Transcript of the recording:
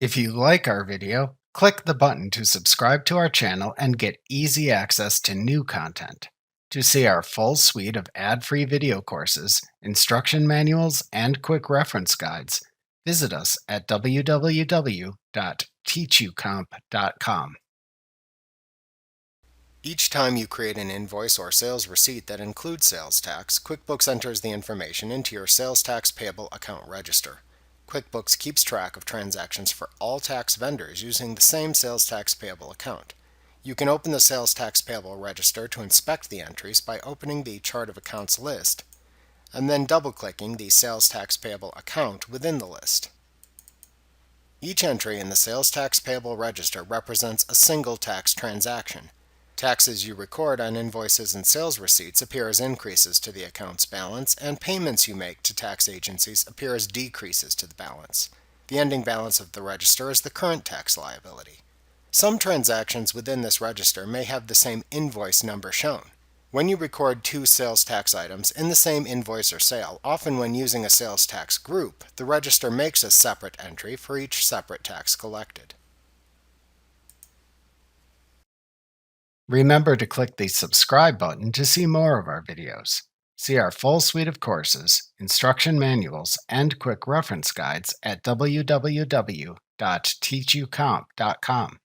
If you like our video, click the button to subscribe to our channel and get easy access to new content. To see our full suite of ad-free video courses, instruction manuals, and quick reference guides, visit us at www.teachucomp.com. Each time you create an invoice or sales receipt that includes sales tax, QuickBooks enters the information into your sales tax payable account register. QuickBooks keeps track of transactions for all tax vendors using the same sales tax payable account. You can open the sales tax payable register to inspect the entries by opening the Chart of Accounts list and then double-clicking the sales tax payable account within the list. Each entry in the sales tax payable register represents a single tax transaction. Taxes you record on invoices and sales receipts appear as increases to the account's balance, and payments you make to tax agencies appear as decreases to the balance. The ending balance of the register is the current tax liability. Some transactions within this register may have the same invoice number shown. When you record two sales tax items in the same invoice or sale, often when using a sales tax group, the register makes a separate entry for each separate tax collected. Remember to click the subscribe button to see more of our videos. See our full suite of courses, instruction manuals, and quick reference guides at www.teachucomp.com.